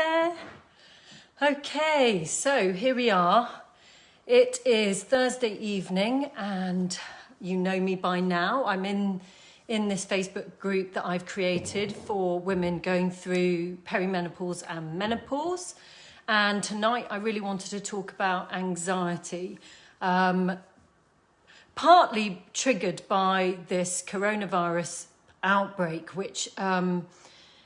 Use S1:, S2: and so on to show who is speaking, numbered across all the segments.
S1: there. Okay, so here we are. It is Thursday evening and you know me by now. I'm in this Facebook group that I've created for women going through perimenopause and menopause. And tonight I really wanted to talk about anxiety, partly triggered by this coronavirus outbreak, which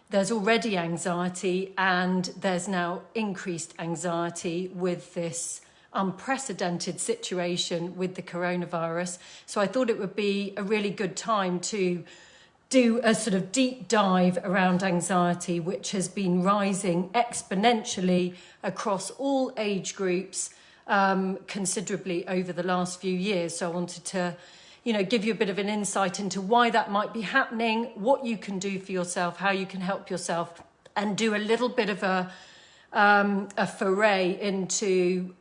S1: there's already anxiety and there's now increased anxiety with this unprecedented situation with the coronavirus. So I thought it would be a really good time to do a sort of deep dive around anxiety, which has been rising exponentially across all age groups considerably over the last few years. So I wanted to give you a bit of an insight into why that might be happening, what you can do for yourself, how you can help yourself, and do a little bit of a foray into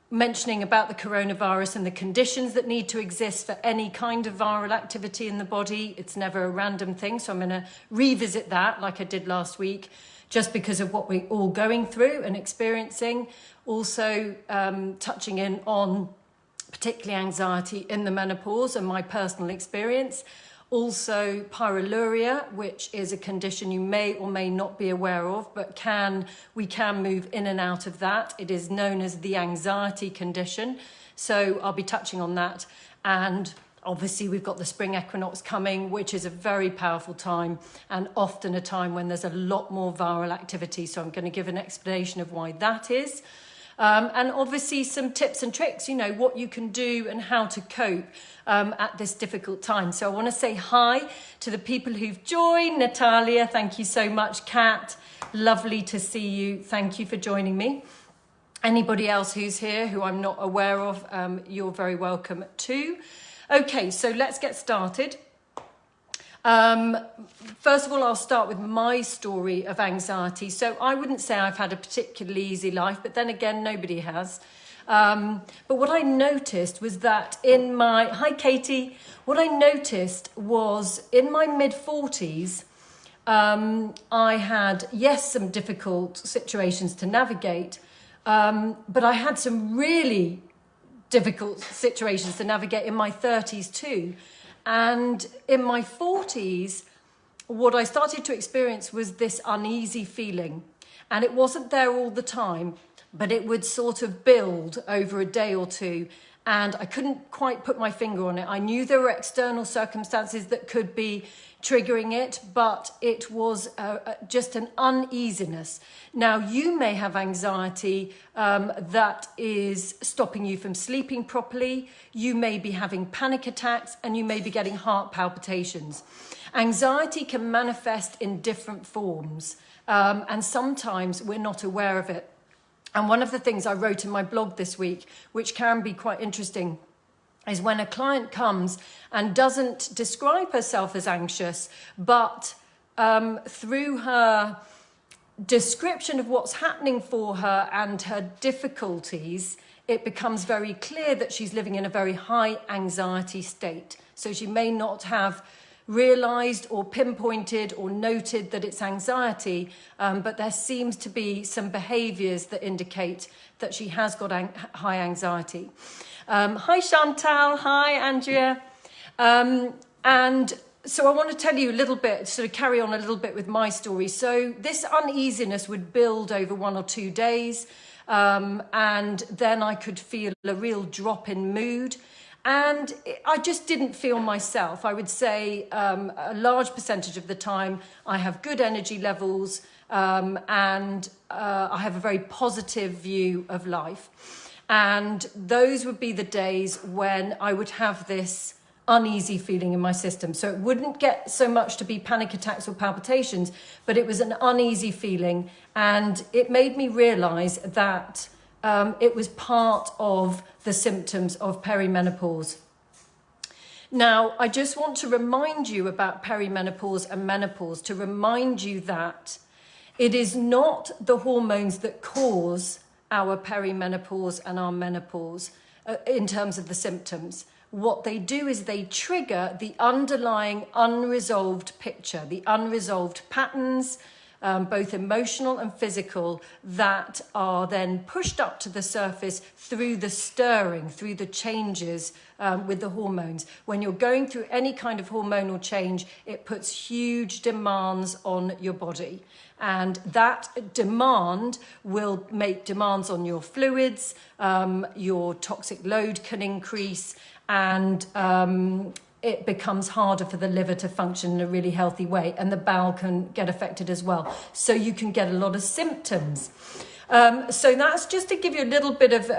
S1: mentioning about the coronavirus and the conditions that need to exist for any kind of viral activity in the body. It's never a random thing, so I'm going to revisit that like I did last week, just because of what we're all going through and experiencing. Also touching in on particularly anxiety in the menopause and my personal experience. Also pyroluria, which is a condition you may or may not be aware of, but we can move in and out of that. It is known as the anxiety condition. So I'll be touching on that. And obviously we've got the spring equinox coming, which is a very powerful time and often a time when there's a lot more viral activity. So I'm going to give an explanation of why that is. And obviously some tips and tricks, what you can do and how to cope at this difficult time. So I want to say hi to the people who've joined. Natalia, thank you so much. Kat, lovely to see you. Thank you for joining me. Anybody else who's here who I'm not aware of, you're very welcome too. Okay, so let's get started. First of all, I'll start with my story of anxiety. So I wouldn't say I've had a particularly easy life, but then again, nobody has. But what I noticed was that hi Katie, what I noticed was in my mid-40s, I had, yes, some difficult situations to navigate, but I had some really difficult situations to navigate in my 30s too. And in my 40s, what I started to experience was this uneasy feeling. And it wasn't there all the time, but it would sort of build over a day or two. And I couldn't quite put my finger on it. I knew there were external circumstances that could be triggering it, but it was just an uneasiness. Now, you may have anxiety that is stopping you from sleeping properly. You may be having panic attacks and you may be getting heart palpitations. Anxiety can manifest in different forms, and sometimes we're not aware of it. And one of the things I wrote in my blog this week, which can be quite interesting, is when a client comes and doesn't describe herself as anxious, but through her description of what's happening for her and her difficulties, it becomes very clear that she's living in a very high anxiety state. So she may not have realized or pinpointed or noted that it's anxiety, but there seems to be some behaviors that indicate that she has got high anxiety. Hi Chantal, hi Andrea. And so I want to tell you a little bit, sort of carry on a little bit with my story. So this uneasiness would build over 1 or 2 days, and then I could feel a real drop in mood. And I just didn't feel myself. I would say a large percentage of the time I have good energy levels, and I have a very positive view of life. And those would be the days when I would have this uneasy feeling in my system. So it wouldn't get so much to be panic attacks or palpitations, but it was an uneasy feeling. And it made me realize that it was part of the symptoms of perimenopause. Now, I just want to remind you about perimenopause and menopause, to remind you that it is not the hormones that cause our perimenopause and our menopause in terms of the symptoms. What they do is they trigger the underlying unresolved picture, the unresolved patterns, both emotional and physical, that are then pushed up to the surface through the stirring, through the changes with the hormones. When you're going through any kind of hormonal change, it puts huge demands on your body. And that demand will make demands on your fluids, your toxic load can increase, and it becomes harder for the liver to function in a really healthy way, and the bowel can get affected as well. So you can get a lot of symptoms. So that's just to give you a little bit of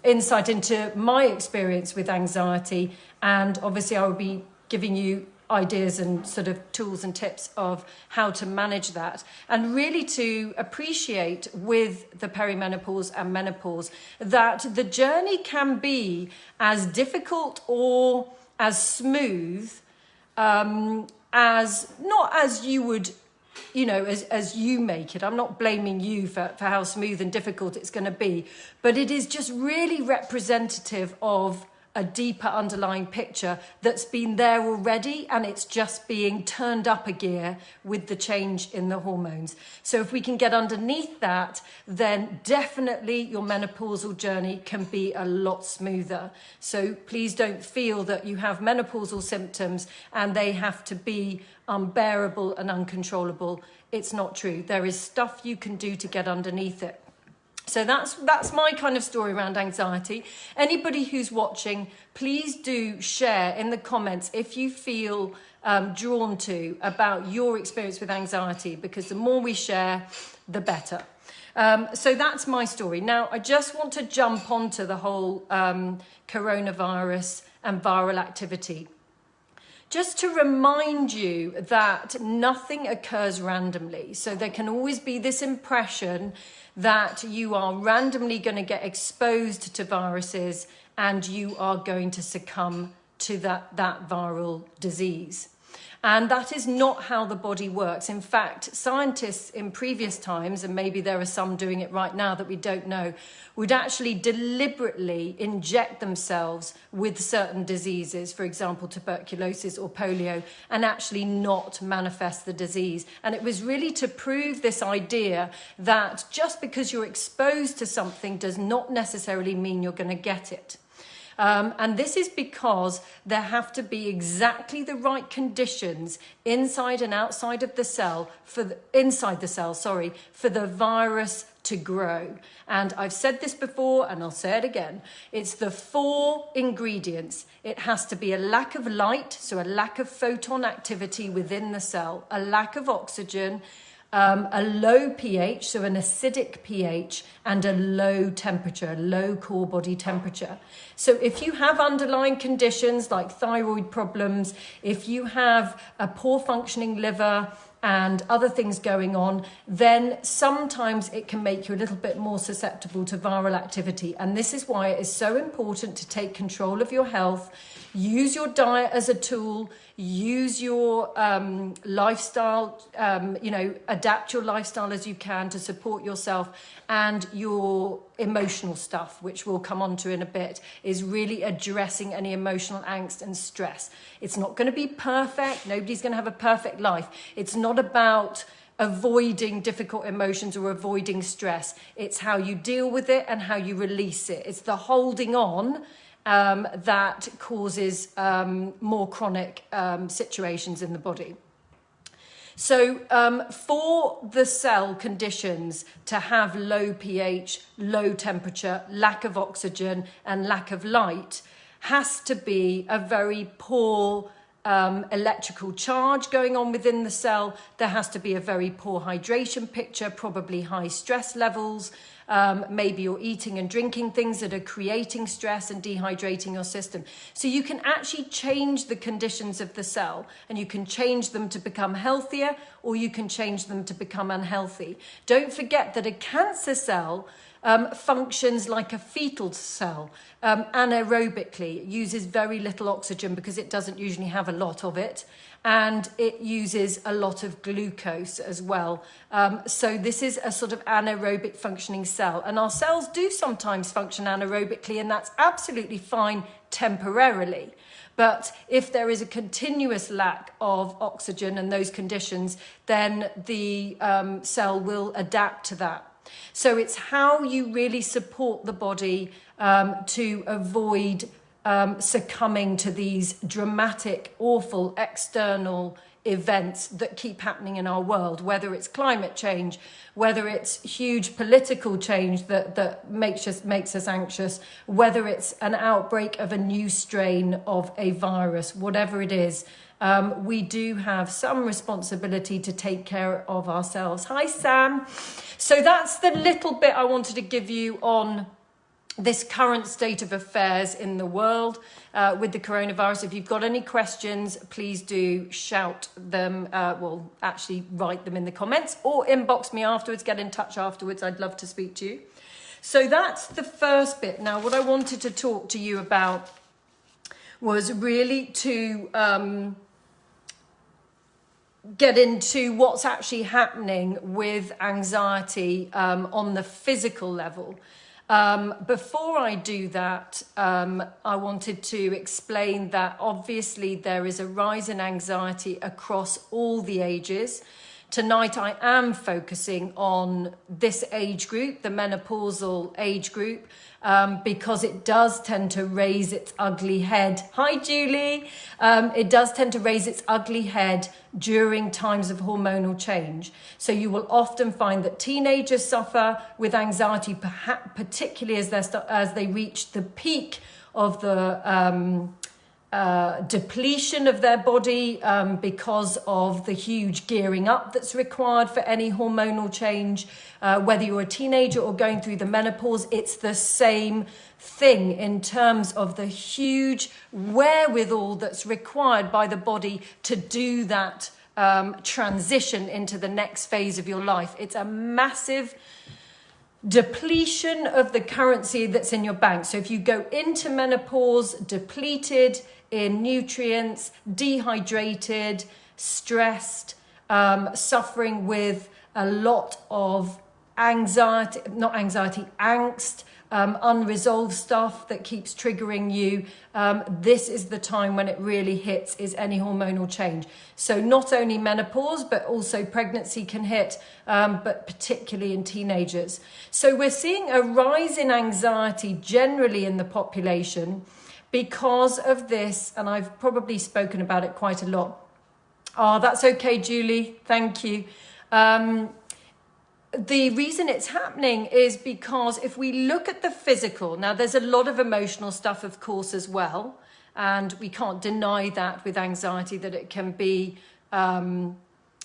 S1: insight into my experience with anxiety, and obviously I will be giving you ideas and sort of tools and tips of how to manage that, and really to appreciate with the perimenopause and menopause that the journey can be as difficult or as smooth as, not as you would, you know, as you make it. I'm not blaming you for how smooth and difficult it's going to be, but it is just really representative of a deeper underlying picture that's been there already, and it's just being turned up a gear with the change in the hormones. So if we can get underneath that, then definitely your menopausal journey can be a lot smoother. So please don't feel that you have menopausal symptoms and they have to be unbearable and uncontrollable. It's not true. There is stuff you can do to get underneath it. So that's my kind of story around anxiety. Anybody who's watching, please do share in the comments if you feel drawn to about your experience with anxiety, because the more we share, the better. So that's my story. Now, I just want to jump onto the whole coronavirus and viral activity. Just to remind you that nothing occurs randomly. So there can always be this impression that you are randomly going to get exposed to viruses and you are going to succumb to that viral disease. And that is not how the body works. In fact, scientists in previous times, and maybe there are some doing it right now that we don't know, would actually deliberately inject themselves with certain diseases, for example, tuberculosis or polio, and actually not manifest the disease. And it was really to prove this idea that just because you're exposed to something does not necessarily mean you're going to get it. And this is because there have to be exactly the right conditions inside and outside of the cell, for the virus to grow. And I've said this before and I'll say it again. It's the 4 ingredients. It has to be a lack of light, so a lack of photon activity within the cell, a lack of oxygen, a low pH, so an acidic pH, and a low temperature, low core body temperature. So if you have underlying conditions like thyroid problems, if you have a poor functioning liver and other things going on, then sometimes it can make you a little bit more susceptible to viral activity. And this is why it is so important to take control of your health, use your diet as a tool, use your lifestyle, adapt your lifestyle as you can to support yourself, and your emotional stuff, which we'll come on to in a bit, is really addressing any emotional angst and stress. It's not going to be perfect. Nobody's going to have a perfect life. It's not about avoiding difficult emotions or avoiding stress. It's how you deal with it and how you release it. It's the holding on that causes more chronic situations in the body. So for the cell conditions to have low pH, low temperature, lack of oxygen and lack of light, has to be a very poor electrical charge going on within the cell. There has to be a very poor hydration picture, probably high stress levels. Maybe you're eating and drinking things that are creating stress and dehydrating your system. So you can actually change the conditions of the cell, and you can change them to become healthier, or you can change them to become unhealthy. Don't forget that a cancer cell functions like a fetal cell anaerobically. It uses very little oxygen because it doesn't usually have a lot of it, and it uses a lot of glucose as well. So this is a sort of anaerobic functioning cell, and our cells do sometimes function anaerobically, and that's absolutely fine temporarily. But if there is a continuous lack of oxygen and those conditions, then the cell will adapt to that. So it's how you really support the body to avoid succumbing to these dramatic, awful external events that keep happening in our world, whether it's climate change, whether it's huge political change that makes us anxious, whether it's an outbreak of a new strain of a virus, whatever it is. We do have some responsibility to take care of ourselves. Hi, Sam. So that's the little bit I wanted to give you on this current state of affairs in the world with the coronavirus. If you've got any questions, please do shout them. Well, actually write them in the comments or inbox me afterwards, get in touch afterwards. I'd love to speak to you. So that's the first bit. Now, what I wanted to talk to you about was really to get into what's actually happening with anxiety on the physical level. Before I do that, I wanted to explain that obviously there is a rise in anxiety across all the ages. Tonight I am focusing on this age group, the menopausal age group, because it does tend to raise its ugly head. Hi, Julie. It does tend to raise its ugly head during times of hormonal change. So you will often find that teenagers suffer with anxiety, perhaps particularly as they reach the peak of the depletion of their body because of the huge gearing up that's required for any hormonal change. Whether you're a teenager or going through the menopause, it's the same thing in terms of the huge wherewithal that's required by the body to do that transition into the next phase of your life. It's a massive depletion of the currency that's in your bank. So if you go into menopause depleted in nutrients, dehydrated, stressed, suffering with a lot of angst, unresolved stuff that keeps triggering you, this is the time when it really hits, is any hormonal change. So not only menopause, but also pregnancy can hit, but particularly in teenagers. So we're seeing a rise in anxiety generally in the population because of this, and I've probably spoken about it quite a lot. Oh, that's okay, Julie. Thank you. The reason it's happening is because if we look at the physical, now there's a lot of emotional stuff, of course, as well. And we can't deny that with anxiety, that it can be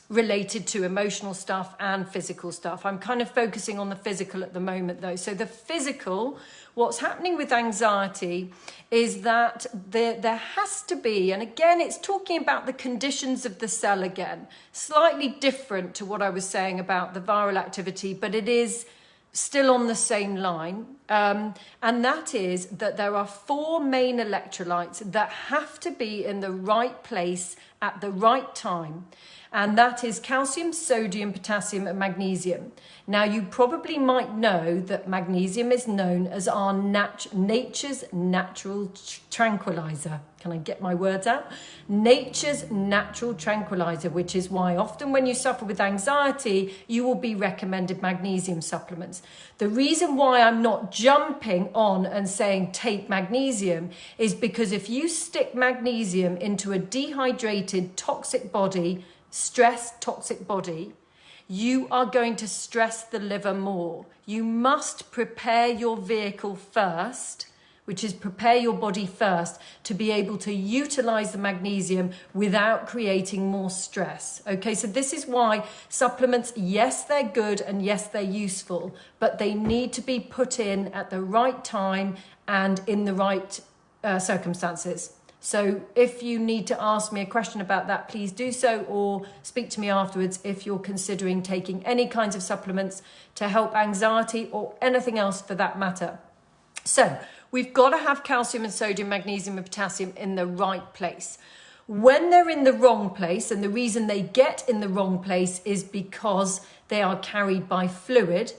S1: related to emotional stuff and physical stuff. I'm kind of focusing on the physical at the moment, though. So the physical, what's happening with anxiety is that there has to be, and again, it's talking about the conditions of the cell again, slightly different to what I was saying about the viral activity, but it is still on the same line. And that is that there are 4 main electrolytes that have to be in the right place at the right time. And that is calcium, sodium, potassium, and magnesium. Now, you probably might know that magnesium is known as our nature's natural tranquilizer. Can I get my words out? Nature's natural tranquilizer, which is why often when you suffer with anxiety, you will be recommended magnesium supplements. The reason why I'm not jumping on and saying take magnesium is because if you stick magnesium into a dehydrated, toxic body, stressed, toxic body, you are going to stress the liver more. You must prepare your vehicle first, which is prepare your body first to be able to utilize the magnesium without creating more stress. Okay, so this is why supplements, yes, they're good and yes, they're useful, but they need to be put in at the right time and in the right circumstances. So if you need to ask me a question about that, please do so, or speak to me afterwards if you're considering taking any kinds of supplements to help anxiety or anything else for that matter. So we've got to have calcium and sodium, magnesium and potassium in the right place. When they're in the wrong place, and the reason they get in the wrong place is because they are carried by fluid,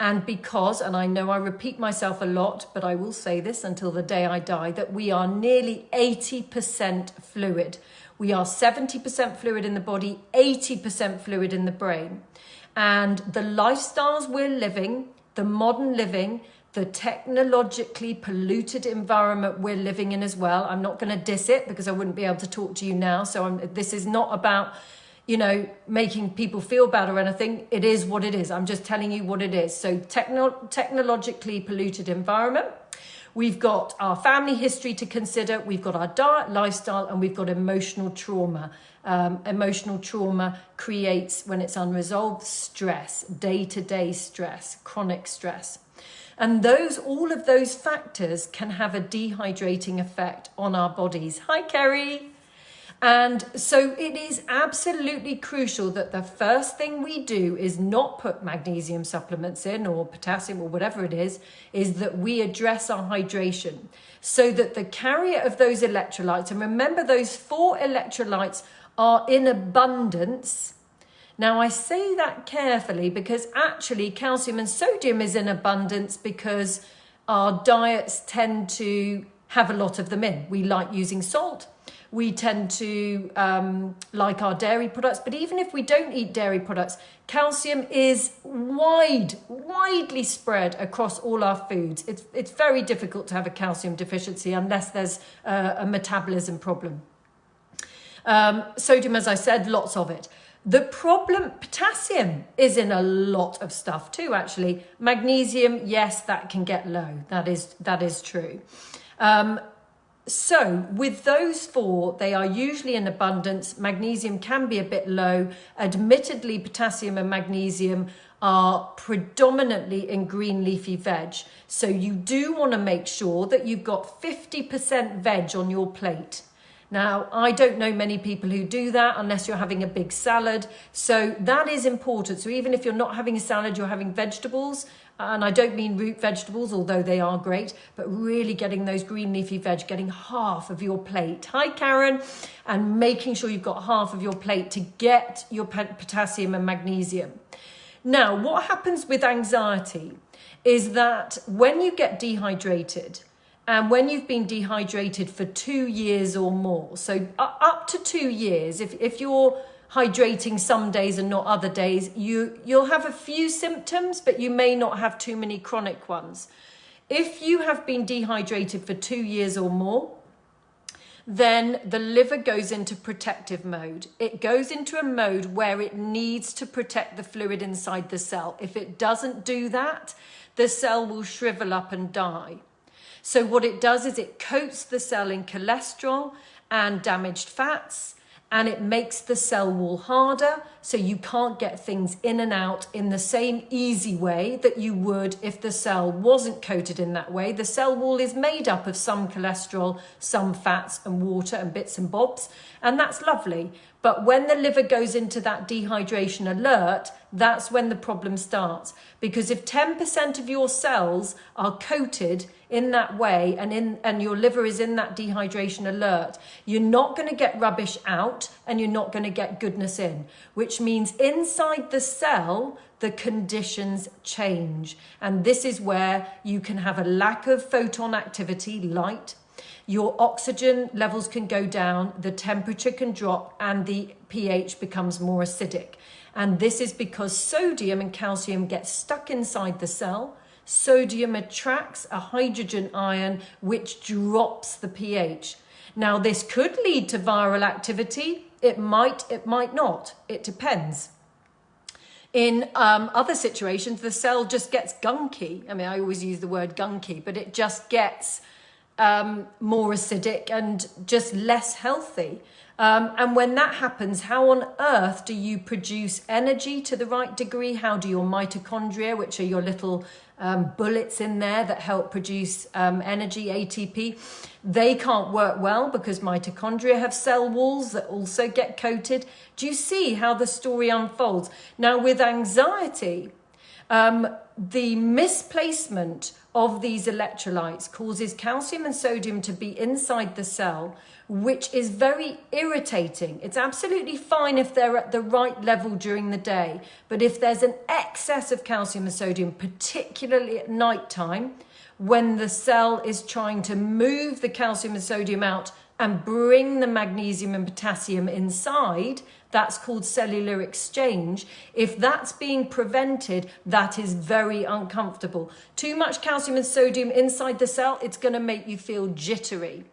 S1: And because, and I know I repeat myself a lot, but I will say this until the day I die, that we are nearly 80% fluid. We are 70% fluid in the body, 80% fluid in the brain. And the lifestyles we're living, the modern living, the technologically polluted environment we're living in as well. I'm not going to diss it because I wouldn't be able to talk to you now. So this is not about, making people feel bad or anything. It is what it is. I'm just telling you what it is. So technologically polluted environment. We've got our family history to consider. We've got our diet, lifestyle, and we've got emotional trauma. Emotional trauma creates, when it's unresolved, stress, day-to-day stress, chronic stress. And all of those factors can have a dehydrating effect on our bodies. Hi, Kerry. And so it is absolutely crucial that the first thing we do is not put magnesium supplements in or potassium or whatever it is that we address our hydration so that the carrier of those electrolytes, and remember those 4 electrolytes are in abundance. Now I say that carefully because actually calcium and sodium is in abundance because our diets tend to have a lot of them in. We like using salt. We tend to like our dairy products, but even if we don't eat dairy products, calcium is widely spread across all our foods. It's very difficult to have a calcium deficiency unless there's a metabolism problem. Sodium, as I said, lots of it. The problem, potassium is in a lot of stuff too, actually. Magnesium, yes, that can get low. That is true. So with those 4, they are usually in abundance. Magnesium can be a bit low. Admittedly, potassium and magnesium are predominantly in green leafy veg. So you do want to make sure that you've got 50% veg on your plate. Now, I don't know many people who do that unless you're having a big salad. So that is important. So even if you're not having a salad, you're having vegetables. And I don't mean root vegetables, although they are great, but really getting those green leafy veg, getting half of your plate. Hi, Karen. And making sure you've got half of your plate to get your potassium and magnesium. Now, what happens with anxiety is that when you get dehydrated, and when you've been dehydrated for 2 years or more, so up to 2 years, if you're hydrating some days and not other days, you'll have a few symptoms, but you may not have too many chronic ones. If you have been dehydrated for 2 years or more, then the liver goes into protective mode. It goes into a mode where it needs to protect the fluid inside the cell. If it doesn't do that, the cell will shrivel up and die. So what it does is it coats the cell in cholesterol and damaged fats, and it makes the cell wall harder, so you can't get things in and out in the same easy way that you would if the cell wasn't coated in that way. The cell wall is made up of some cholesterol, some fats and water and bits and bobs, and that's lovely. But when the liver goes into that dehydration alert, that's when the problem starts. Because if 10% of your cells are coated in that way and your liver is in that dehydration alert, you're not going to get rubbish out and you're not going to get goodness in, which means inside the cell, the conditions change. And this is where you can have a lack of photon activity, light. Your oxygen levels can go down, the temperature can drop, and the pH becomes more acidic. And this is because sodium and calcium get stuck inside the cell. Sodium attracts a hydrogen ion, which drops the pH. Now, this could lead to viral activity. It might not. It depends. In other situations, the cell just gets gunky. I mean, I always use the word gunky, but it just gets more acidic and just less healthy. And when that happens, how on earth do you produce energy to the right degree? How do your mitochondria, which are your little bullets in there that help produce energy, ATP, they can't work well because mitochondria have cell walls that also get coated. Do you see how the story unfolds? Now, with anxiety, The misplacement of these electrolytes causes calcium and sodium to be inside the cell, which is very irritating. It's absolutely fine if they're at the right level during the day, but if there's an excess of calcium and sodium, particularly at night time, when the cell is trying to move the calcium and sodium out and bring the magnesium and potassium inside, that's called cellular exchange. If that's being prevented, that is very uncomfortable. Too much calcium and sodium inside the cell, it's going to make you feel jittery.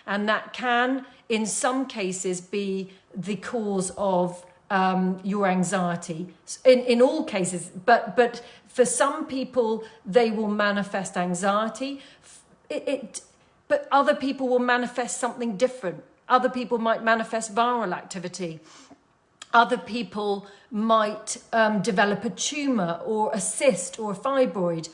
S1: And that can, in some cases, be the cause of your anxiety. In all cases, but for some people, they will manifest anxiety. But other people will manifest something different. Other people might manifest viral activity. Other people might develop a tumor or a cyst or a fibroid.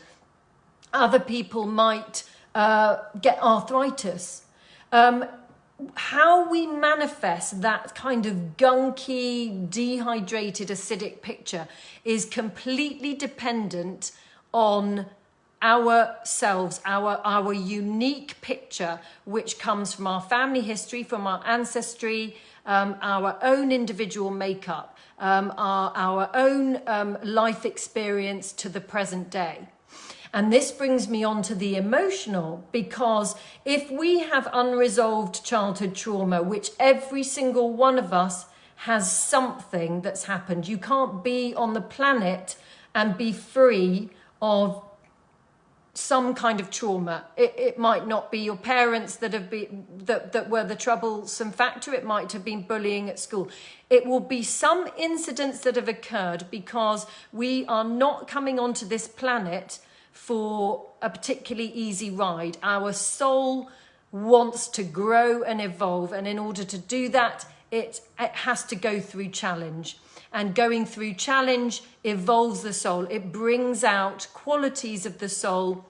S1: Other people might get arthritis. How we manifest that kind of gunky, dehydrated, acidic picture is completely dependent on ourselves, our unique picture, which comes from our family history, from our ancestry, our own individual makeup, our own life experience to the present day. And this brings me on to the emotional, because if we have unresolved childhood trauma, which every single one of us has something that's happened, you can't be on the planet and be free of some kind of trauma. It might not be your parents that were the troublesome factor. It might have been bullying at school. It will be some incidents that have occurred, because we are not coming onto this planet for a particularly easy ride. Our soul wants to grow and evolve, and in order to do that, it has to go through challenge. And going through challenge evolves the soul. It brings out qualities of the soul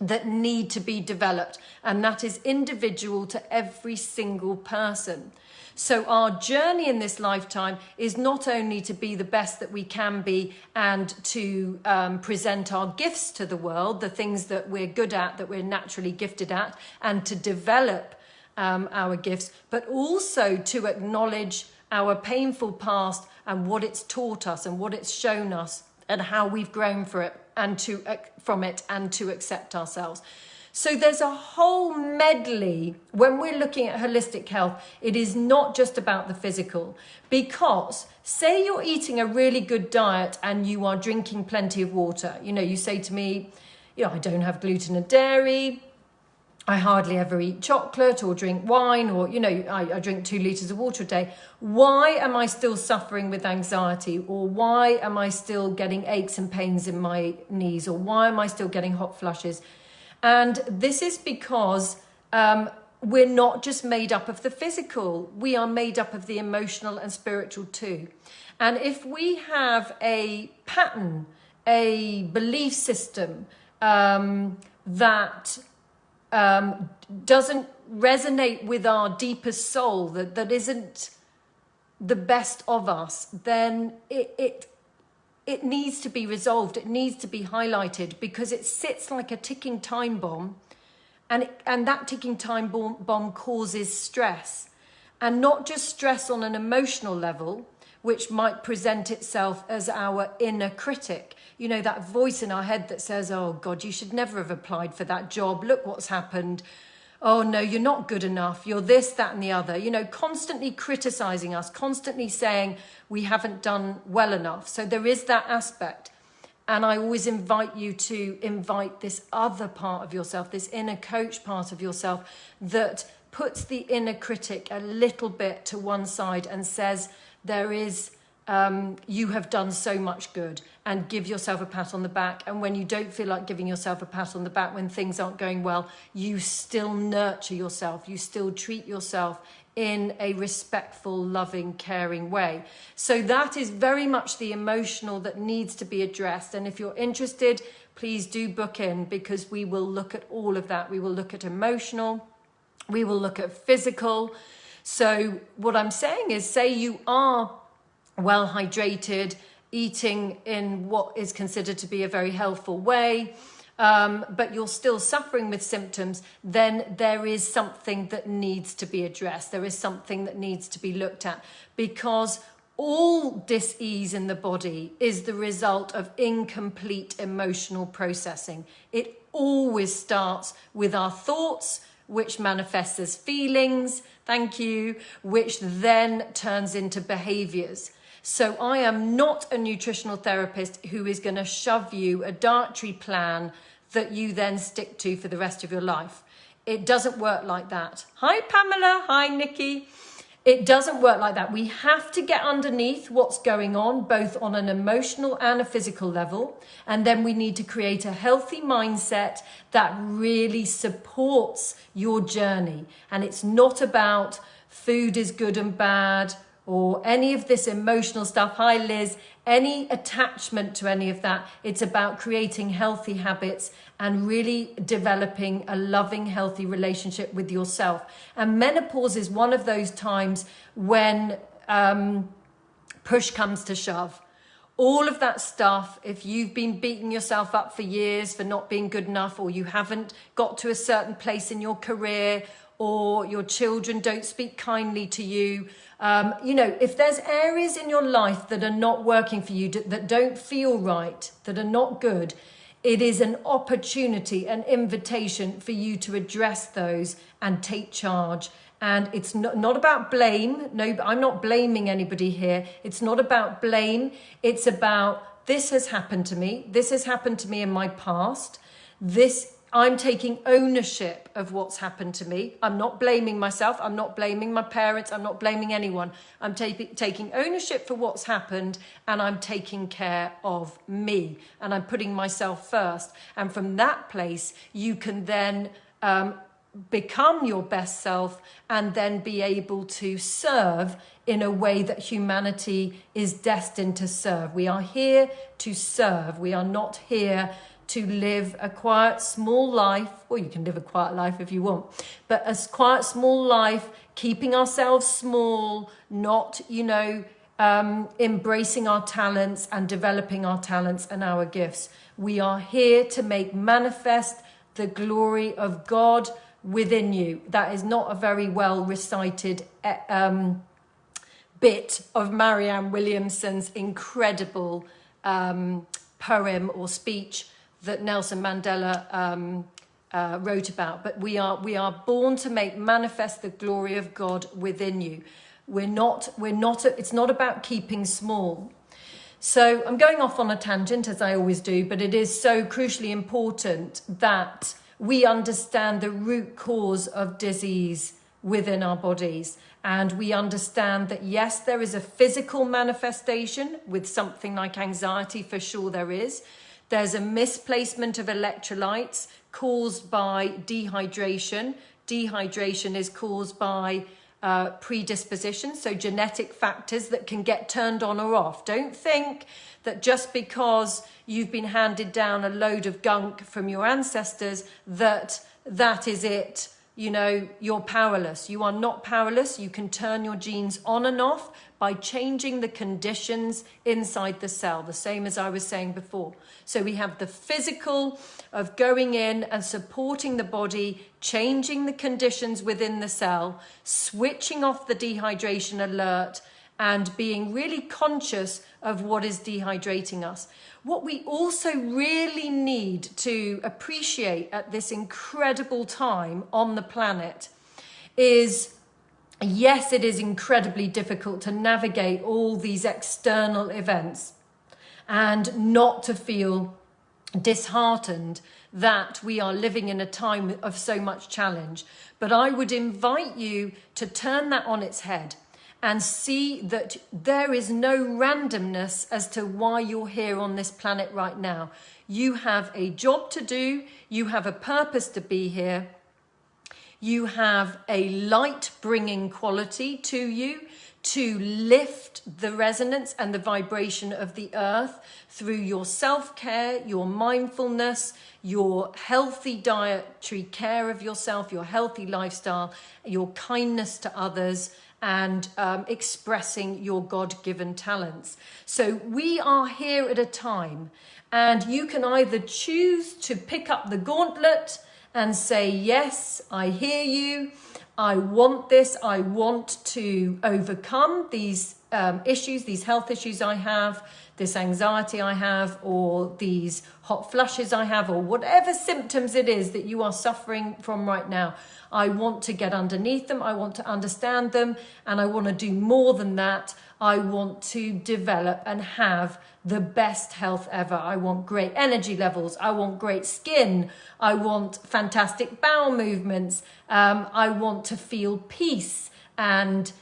S1: that need to be developed, and that is individual to every single person. So our journey in this lifetime is not only to be the best that we can be and to present our gifts to the world, the things that we're good at, that we're naturally gifted at, and to develop our gifts, but also to acknowledge our painful past and what it's taught us and what it's shown us and how we've grown from it and to accept ourselves. So there's a whole medley. When we're looking at holistic health, it is not just about the physical, because say you're eating a really good diet and you are drinking plenty of water. You know, you say to me, I don't have gluten and dairy. I hardly ever eat chocolate or drink wine, or, I drink 2 litres of water a day. Why am I still suffering with anxiety? Or why am I still getting aches and pains in my knees? Or why am I still getting hot flushes? And this is because we're not just made up of the physical. We are made up of the emotional and spiritual too. And if we have a pattern, a belief system that doesn't resonate with our deepest soul, that isn't the best of us, then it needs to be resolved. It needs to be highlighted, because it sits like a ticking time bomb, and that ticking time bomb causes stress, and not just stress on an emotional level, which might present itself as our inner critic. That voice in our head that says, oh God, you should never have applied for that job. Look what's happened. Oh no, you're not good enough. You're this, that, and the other. Constantly criticizing us, constantly saying we haven't done well enough. So there is that aspect. And I always invite you to invite this other part of yourself, this inner coach part of yourself, that puts the inner critic a little bit to one side and says, you have done so much good, and give yourself a pat on the back. And when you don't feel like giving yourself a pat on the back, when things aren't going well, you still nurture yourself. You still treat yourself in a respectful, loving, caring way. So that is very much the emotional that needs to be addressed. And if you're interested, please do book in, because we will look at all of that. We will look at emotional, we will look at physical. So what I'm saying is, say you are well hydrated eating in what is considered to be a very healthful way, but you're still suffering with symptoms, then there is something that needs to be addressed. There is something that needs to be looked at, because all dis-ease in the body is the result of incomplete emotional processing. It always starts with our thoughts, which manifests as feelings, thank you, which then turns into behaviors. So I am not a nutritional therapist who is going to shove you a dietary plan that you then stick to for the rest of your life. It doesn't work like that. Hi, Pamela. Hi, Nikki. It doesn't work like that. We have to get underneath what's going on, both on an emotional and a physical level. And then we need to create a healthy mindset that really supports your journey. And it's not about food is good and bad, or any of this emotional stuff. Hi, Liz. Any attachment to any of that. It's about creating healthy habits and really developing a loving, healthy relationship with yourself. And menopause is one of those times when push comes to shove. All of that stuff, if you've been beating yourself up for years for not being good enough, or you haven't got to a certain place in your career, or your children don't speak kindly to you, if there's areas in your life that are not working for you, that don't feel right, that are not good, it is an opportunity, an invitation for you to address those and take charge. And it's not about blame. No, I'm not blaming anybody here. It's not about blame. It's about, this has happened to me. This has happened to me in my past. I'm taking ownership of what's happened to me. I'm not blaming myself. I'm not blaming my parents. I'm not blaming anyone. I'm taking ownership for what's happened, and I'm taking care of me, and I'm putting myself first. And from that place, you can then become your best self, and then be able to serve in a way that humanity is destined to serve. We are here to serve. We are not here to live a quiet, small life. Or you can live a quiet life if you want, but a quiet, small life, keeping ourselves small, not, embracing our talents and developing our talents and our gifts. We are here to make manifest the glory of God within you. That is not a very well recited bit of Marianne Williamson's incredible poem or speech that Nelson Mandela wrote about. But we are born to make manifest the glory of God within you. It's not about keeping small. So I'm going off on a tangent, as I always do, but it is so crucially important that we understand the root cause of disease within our bodies. And we understand that, yes, there is a physical manifestation with something like anxiety, for sure there is. There's a misplacement of electrolytes caused by dehydration. Dehydration is caused by predisposition, so genetic factors that can get turned on or off. Don't think that just because you've been handed down a load of gunk from your ancestors that is it. You're powerless. You are not powerless. You can turn your genes on and off by changing the conditions inside the cell, the same as I was saying before. So we have the physical of going in and supporting the body, changing the conditions within the cell, switching off the dehydration alert, and being really conscious of what is dehydrating us. What we also really need to appreciate at this incredible time on the planet is, yes, it is incredibly difficult to navigate all these external events and not to feel disheartened that we are living in a time of so much challenge. But I would invite you to turn that on its head and see that there is no randomness as to why you're here on this planet right now. You have a job to do. You have a purpose to be here. You have a light-bringing quality to you to lift the resonance and the vibration of the earth through your self-care, your mindfulness, your healthy dietary care of yourself, your healthy lifestyle, your kindness to others, and expressing your God-given talents. So we are here at a time, and you can either choose to pick up the gauntlet and say, yes, I hear you, I want this, I want to overcome these issues, these health issues I have, this anxiety I have, or these hot flushes I have, or whatever symptoms it is that you are suffering from right now. I want to get underneath them, I want to understand them, and I want to do more than that. I want to develop and have the best health ever. I want great energy levels. I want great skin. I want fantastic bowel movements. I want to feel peace and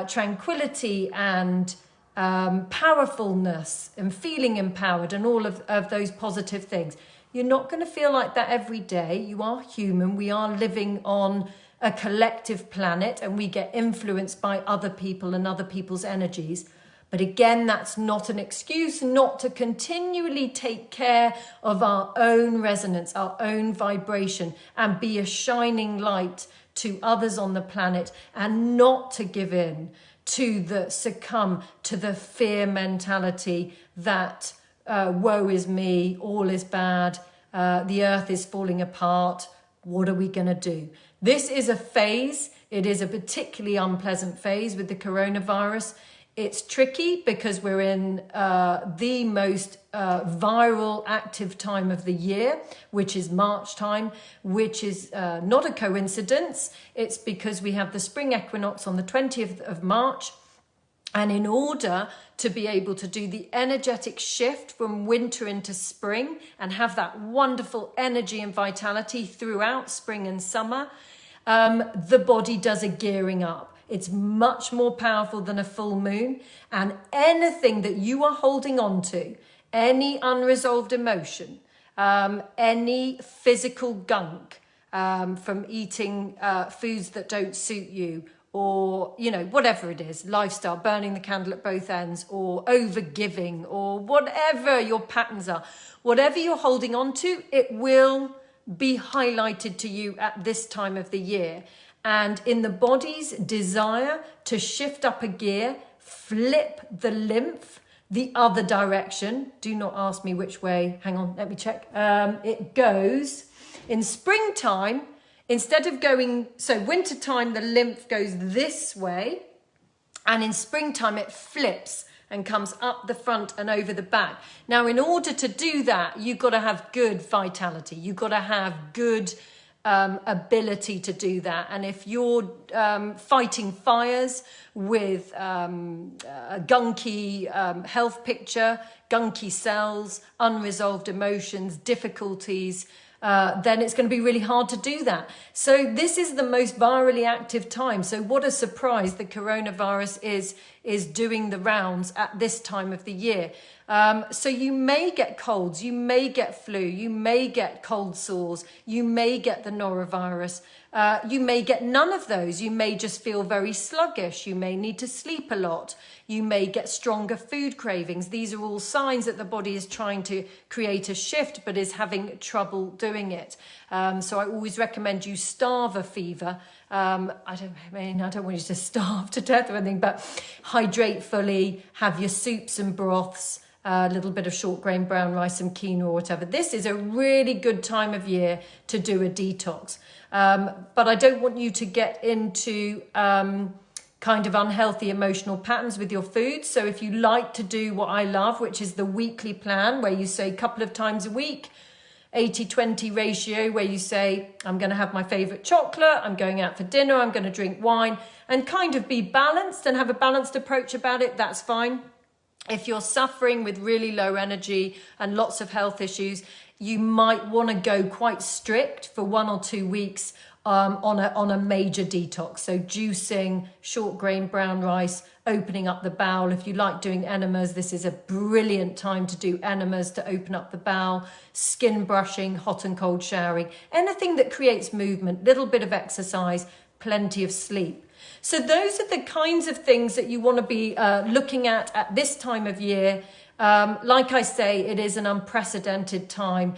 S1: tranquility and powerfulness and feeling empowered and all of those positive things. You're not going to feel like that every day. You are human. We are living on a collective planet, and we get influenced by other people and other people's energies. But again, that's not an excuse not to continually take care of our own resonance, our own vibration, and be a shining light to others on the planet, and not to give in to succumb to the fear mentality that woe is me, all is bad, the earth is falling apart, what are we going to do? This is a phase. It is a particularly unpleasant phase with the coronavirus. It's tricky because we're in the most viral active time of the year, which is March time, which is not a coincidence. It's because we have the spring equinox on the 20th of March. And in order to be able to do the energetic shift from winter into spring and have that wonderful energy and vitality throughout spring and summer, the body does a gearing up. It's much more powerful than a full moon, and anything that you are holding on to, any unresolved emotion, any physical gunk from eating foods that don't suit you, or, you know, whatever it is, lifestyle, burning the candle at both ends, or over-giving, or whatever your patterns are, whatever you're holding on to, it will be highlighted to you at this time of the year. And in the body's desire to shift up a gear, flip the lymph the other direction. Do not ask me which way. Hang on, let me check. It goes in springtime, instead of going, so wintertime, the lymph goes this way. And in springtime, it flips and comes up the front and over the back. Now, in order to do that, you've got to have good vitality. You've got to have good ability to do that. And if you're fighting fires with a gunky health picture, gunky cells, unresolved emotions, difficulties, then it's going to be really hard to do that. So this is the most virally active time. So what a surprise the coronavirus is doing the rounds at this time of the year. So you may get colds, you may get flu, you may get cold sores, you may get the norovirus, you may get none of those. You may just feel very sluggish. You may need to sleep a lot. You may get stronger food cravings. These are all signs that the body is trying to create a shift but is having trouble doing it. So I always recommend you starve a fever. I don't want you to starve to death or anything, but hydrate fully, have your soups and broths, a little bit of short grain brown rice, some quinoa or whatever. This is a really good time of year to do a detox. But I don't want you to get into kind of unhealthy emotional patterns with your food. So if you like to do what I love, which is the weekly plan, where you say a couple of times a week, 80-20 ratio, where you say, I'm going to have my favorite chocolate, I'm going out for dinner, I'm going to drink wine, and kind of be balanced and have a balanced approach about it, that's fine. If you're suffering with really low energy and lots of health issues, you might want to go quite strict for 1 or 2 weeks on a major detox. So juicing, short grain brown rice, opening up the bowel. If you like doing enemas, this is a brilliant time to do enemas to open up the bowel, skin brushing, hot and cold showering, anything that creates movement, little bit of exercise, plenty of sleep. So those are the kinds of things that you want to be looking at this time of year. Like I say, it is an unprecedented time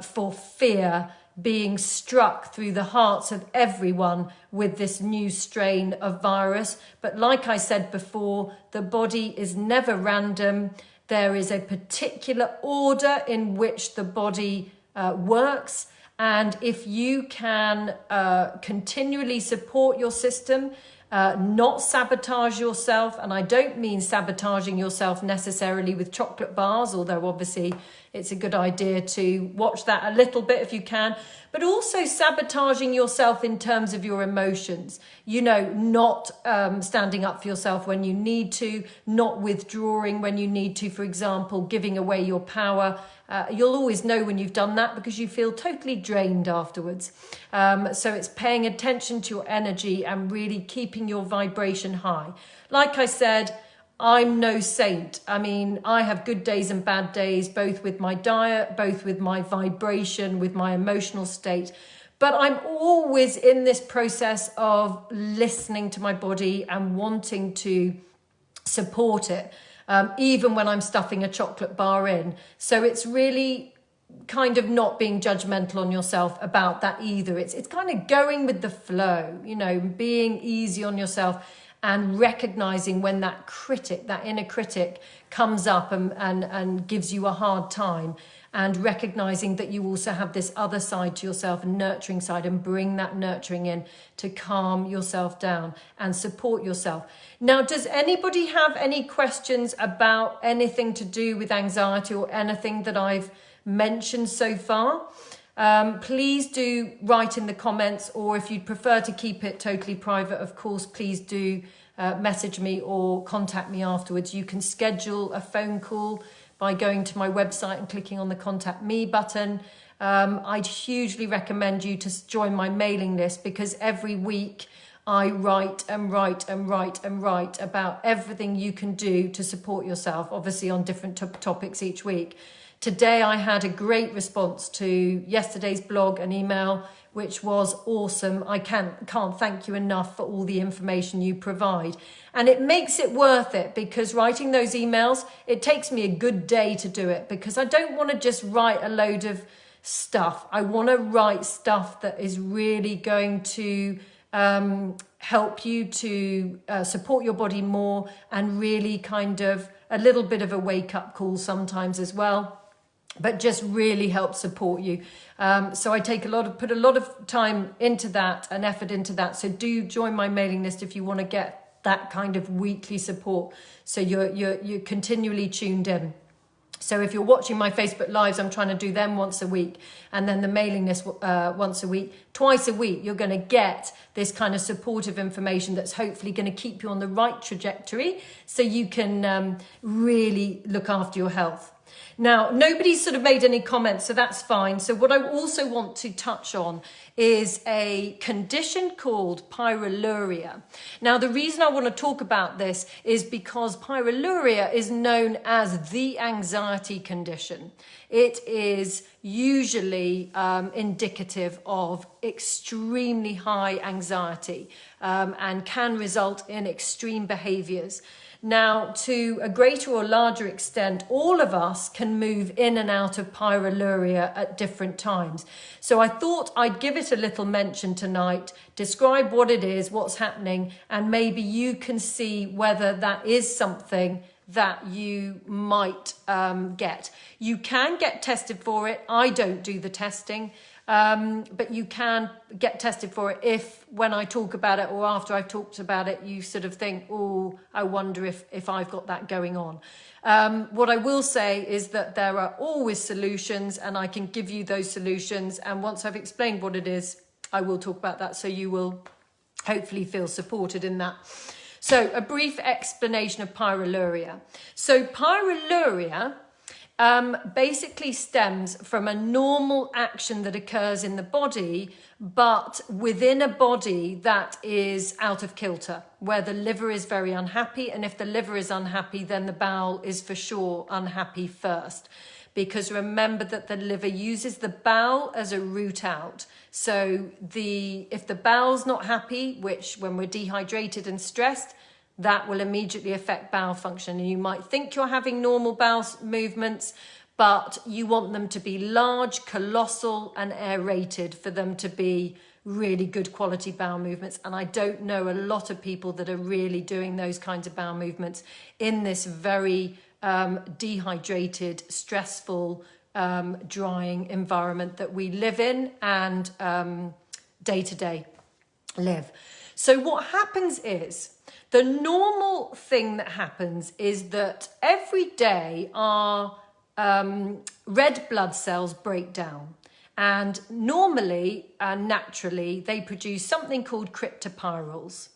S1: for fear being struck through the hearts of everyone with this new strain of virus. But like I said before, the body is never random. There is a particular order in which the body works. And if you can continually support your system, not sabotage yourself, and I don't mean sabotaging yourself necessarily with chocolate bars, although obviously it's a good idea to watch that a little bit if you can, but also sabotaging yourself in terms of your emotions, you know, not standing up for yourself when you need to, not withdrawing when you need to, for example, giving away your power. You'll always know when you've done that because you feel totally drained afterwards. So it's paying attention to your energy and really keeping your vibration high. Like I said, I'm no saint. I mean, I have good days and bad days, both with my diet, both with my vibration, with my emotional state. But I'm always in this process of listening to my body and wanting to support it. Even when I'm stuffing a chocolate bar in. So it's really kind of not being judgmental on yourself about that either. It's kind of going with the flow, you know, being easy on yourself and recognizing when that critic, that inner critic comes up and gives you a hard time, and recognizing that you also have this other side to yourself, a nurturing side, and bring that nurturing in to calm yourself down and support yourself. Now, does anybody have any questions about anything to do with anxiety or anything that I've mentioned so far? Please do write in the comments, or if you'd prefer to keep it totally private, of course, please do message me or contact me afterwards. You can schedule a phone call by going to my website and clicking on the contact me button. I'd hugely recommend you to join my mailing list, because every week I write and write and write and write about everything you can do to support yourself, obviously on different topics each week. Today I had a great response to yesterday's blog and email, which was awesome. I can't thank you enough for all the information you provide. And it makes it worth it, because writing those emails, it takes me a good day to do it, because I don't want to just write a load of stuff. I want to write stuff that is really going to help you to support your body more, and really kind of a little bit of a wake-up call sometimes as well, but just really help support you. So I put a lot of time into that and effort into that. So do join my mailing list if you want to get that kind of weekly support, so you're continually tuned in. So if you're watching my Facebook Lives, I'm trying to do them once a week, and then the mailing list once a week. Twice a week, you're going to get this kind of supportive information that's hopefully going to keep you on the right trajectory, so you can really look after your health. Now, nobody's sort of made any comments, so that's fine. So what I also want to touch on is a condition called pyroluria. Now, the reason I want to talk about this is because pyroluria is known as the anxiety condition. It is usually indicative of extremely high anxiety and can result in extreme behaviors. Now, to a greater or larger extent, all of us can move in and out of pyroluria at different times. So I thought I'd give it a little mention tonight, describe what it is, what's happening, and maybe you can see whether that is something that you might get. You can get tested for it. I don't do the testing. But you can get tested for it if, when I talk about it or after I've talked about it, you sort of think, oh, I wonder if I've got that going on. What I will say is that there are always solutions, and I can give you those solutions. And once I've explained what it is, I will talk about that, so you will hopefully feel supported in that. So a brief explanation of pyroluria. So pyroluria basically stems from a normal action that occurs in the body, but within a body that is out of kilter, where the liver is very unhappy. And if the liver is unhappy, then the bowel is for sure unhappy first. Because remember that the liver uses the bowel as a route out. So if the bowel's not happy, which when we're dehydrated and stressed, that will immediately affect bowel function. And you might think you're having normal bowel movements, but you want them to be large, colossal and aerated for them to be really good quality bowel movements. And I don't know a lot of people that are really doing those kinds of bowel movements in this very dehydrated, stressful, drying environment that we live in and day to day live. So what happens is, the normal thing that happens is that every day our red blood cells break down, and normally and naturally they produce something called cryptopyrroles,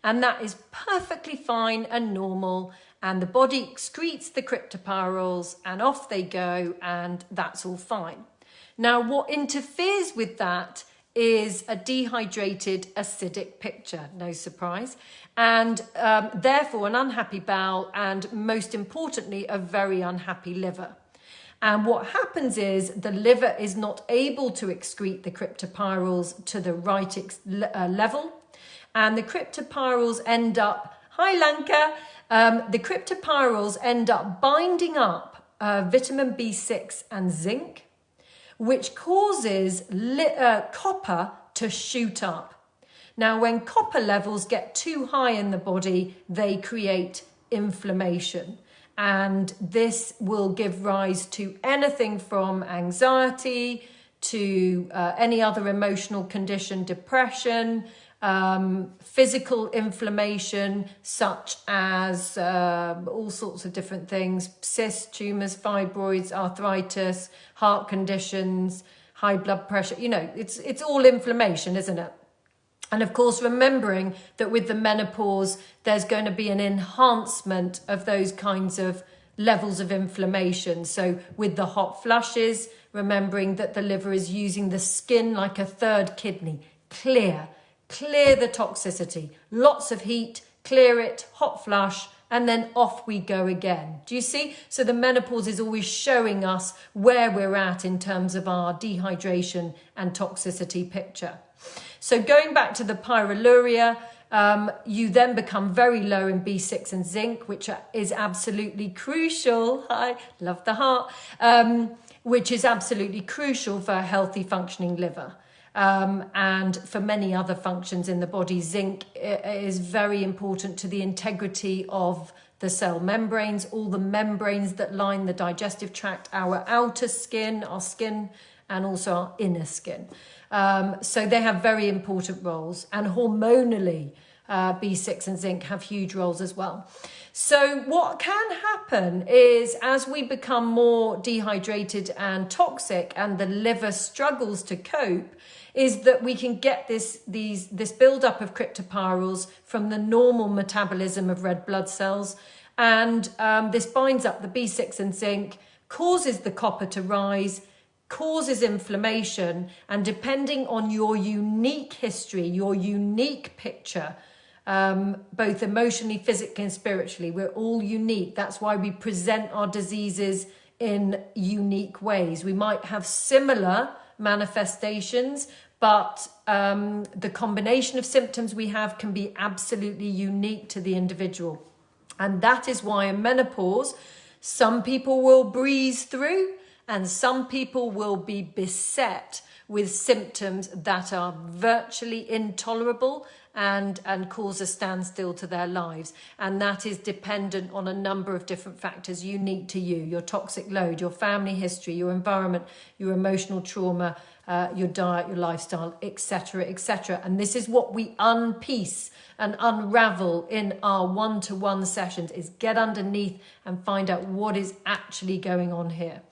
S1: and that is perfectly fine and normal, and the body excretes the cryptopyrroles and off they go, and that's all fine. Now what interferes with that is a dehydrated acidic picture, no surprise, and therefore an unhappy bowel, and most importantly a very unhappy liver. And what happens is the liver is not able to excrete the cryptopyrroles to the right level, and the cryptopyrroles end up, hi Lanka, the cryptopyrroles end up binding up vitamin B6 and zinc, which causes copper to shoot up. Now, when copper levels get too high in the body, they create inflammation. And this will give rise to anything from anxiety to any other emotional condition, depression, physical inflammation, such as all sorts of different things, cysts, tumours, fibroids, arthritis, heart conditions, high blood pressure. You know, it's all inflammation, isn't it? And of course, remembering that with the menopause, there's going to be an enhancement of those kinds of levels of inflammation. So with the hot flushes, remembering that the liver is using the skin like a third kidney. Clear the toxicity, lots of heat, clear it, hot flush, and then off we go again. Do you see? So the menopause is always showing us where we're at in terms of our dehydration and toxicity picture. So going back to the pyroluria, you then become very low in B6 and zinc, which is absolutely crucial. I love the heart, which is absolutely crucial for a healthy functioning liver. And for many other functions in the body. Zinc is very important to the integrity of the cell membranes, all the membranes that line the digestive tract, our outer skin, our skin, and also our inner skin. So they have very important roles, and hormonally, B6 and zinc have huge roles as well. So what can happen is, as we become more dehydrated and toxic and the liver struggles to cope, is that we can get this buildup of cryptopyrroles from the normal metabolism of red blood cells, and this binds up the B6 and zinc, causes the copper to rise, causes inflammation, and depending on your unique history, your unique picture, both emotionally, physically and spiritually, we're all unique. That's why we present our diseases in unique ways. We might have similar manifestations, but the combination of symptoms we have can be absolutely unique to the individual. And that is why in menopause, some people will breeze through and some people will be beset with symptoms that are virtually intolerable and cause a standstill to their lives. And that is dependent on a number of different factors unique to you: your toxic load, your family history, your environment, your emotional trauma, your diet, your lifestyle, etc., etc. And this is what we unpiece and unravel in our one-to-one sessions, is get underneath and find out what is actually going on here.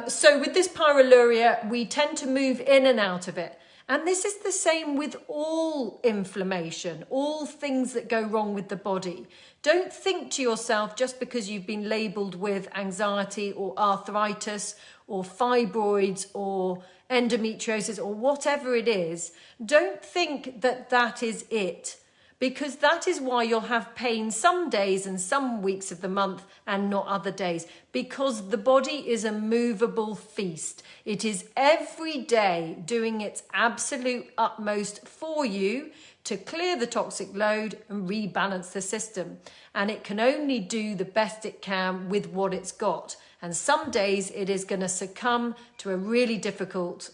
S1: So with this pyroluria, we tend to move in and out of it. And this is the same with all inflammation, all things that go wrong with the body. Don't think to yourself, just because you've been labelled with anxiety or arthritis or fibroids or endometriosis or whatever it is, don't think that that is it. because that is why you'll have pain some days and some weeks of the month and not other days, because the body is a movable feast. It is every day doing its absolute utmost for you to clear the toxic load and rebalance the system. And it can only do the best it can with what it's got. And some days it is going to succumb to a really difficult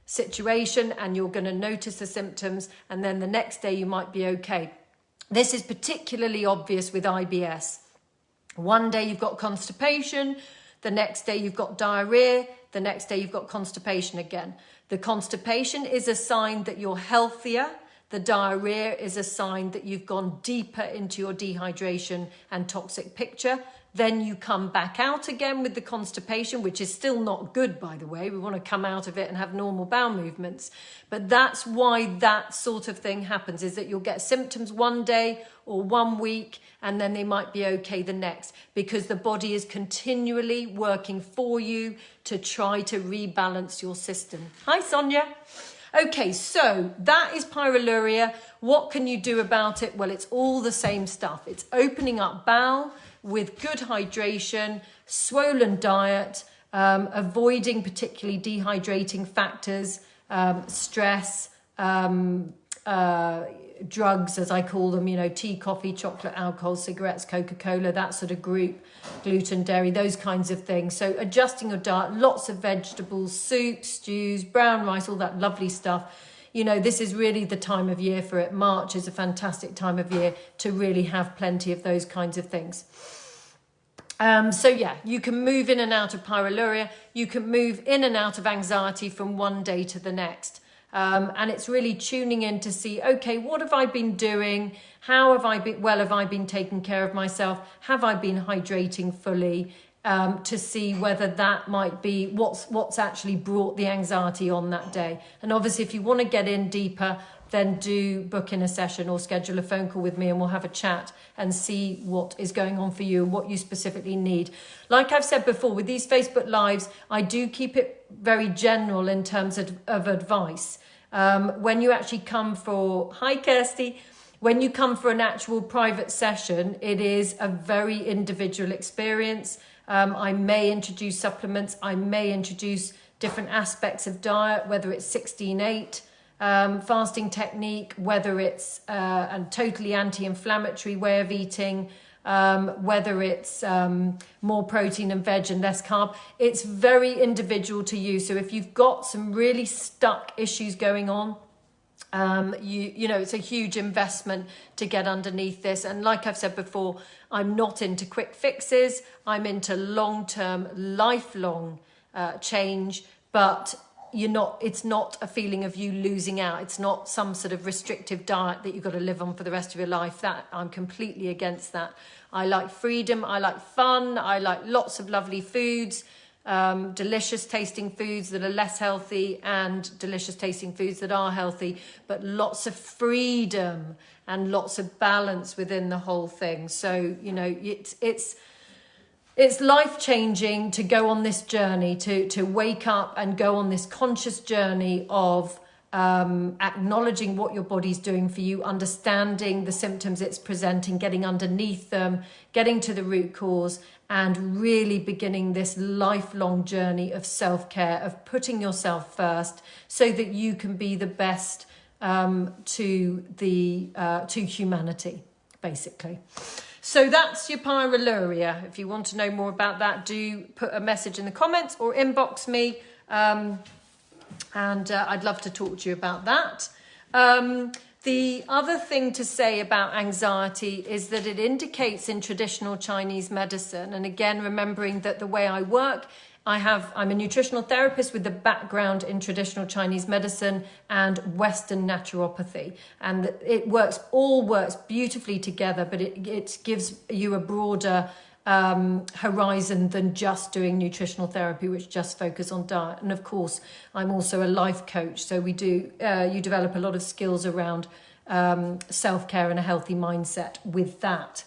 S1: situation, and you're going to notice the symptoms, and then the next day you might be okay. This is particularly obvious with IBS. One day you've got constipation, the next day you've got diarrhea, the next day you've got constipation again. The constipation is a sign that you're healthier. The diarrhea is a sign that you've gone deeper into your dehydration and toxic picture. Then you come back out again with the constipation, which is still not good, by the way. We want to come out of it and have normal bowel movements. But that's why that sort of thing happens, is that you'll get symptoms one day or 1 week, and then they might be okay the next, because the body is continually working for you to try to rebalance your system. Hi, Sonia. Okay, so that is pyroluria. What can you do about it? Well, it's all the same stuff. It's opening up bowel with good hydration, swollen diet, avoiding particularly dehydrating factors, stress, drugs, as I call them, you know, tea, coffee, chocolate, alcohol, cigarettes, Coca-Cola, that sort of group, gluten, dairy, those kinds of things. So adjusting your diet, lots of vegetables, soups, stews, brown rice, all that lovely stuff. You know, this is really the time of year for it. March is a fantastic time of year to really have plenty of those kinds of things. So yeah, you can move in and out of pyroluria. You can move in and out of anxiety from one day to the next. And it's really tuning in to see, okay, what have I been doing? How have I been, well, have I been taking care of myself? Have I been hydrating fully? To see whether that might be what's actually brought the anxiety on that day. And obviously, if you want to get in deeper, then do book in a session or schedule a phone call with me, and we'll have a chat and see what is going on for you and what you specifically need. Like I've said before, with these Facebook Lives, I do keep it very general in terms of advice. When you actually come for, hi Kirsty, when you come for an actual private session, it is a very individual experience. I may introduce supplements. I may introduce different aspects of diet, whether it's 16-8 fasting technique, whether it's a totally anti-inflammatory way of eating, whether it's more protein and veg and less carb. It's very individual to you. So if you've got some really stuck issues going on, you know, it's a huge investment to get underneath this. And like I've said before, I'm not into quick fixes. I'm into long-term, lifelong change, but it's not a feeling of you losing out. It's not some sort of restrictive diet that you've got to live on for the rest of your life. That I'm completely against that. I like freedom. I like fun. I like lots of lovely foods. Delicious tasting foods that are less healthy and delicious tasting foods that are healthy, but lots of freedom and lots of balance within the whole thing. So, you know, it's life-changing to go on this journey, to wake up and go on this conscious journey of acknowledging what your body's doing for you, understanding the symptoms it's presenting, getting underneath them, getting to the root cause, and really beginning this lifelong journey of self-care, of putting yourself first so that you can be the best to humanity, basically. So that's your pyroluria. If you want to know more about that, do put a message in the comments or inbox me. And I'd love to talk to you about that. The other thing to say about anxiety is that it indicates in traditional Chinese medicine, and again, remembering that the way I work, I'm a nutritional therapist with a background in traditional Chinese medicine and Western naturopathy. And it all works beautifully together, but it gives you a broader horizon than just doing nutritional therapy, which just focus on diet. And of course, I'm also a life coach, so you develop a lot of skills around self-care and a healthy mindset with that.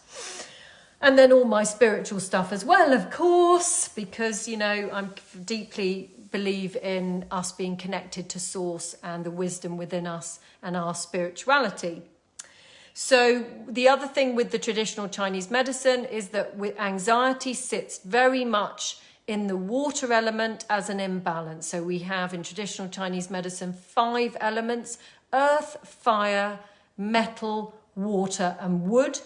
S1: And then all my spiritual stuff as well, of course, because, you know, I deeply believe in us being connected to source and the wisdom within us and our spirituality. So the other thing with the traditional Chinese medicine is that with anxiety sits very much in the water element as an imbalance. So we have in traditional Chinese medicine 5 elements: earth, fire, metal, water and wood.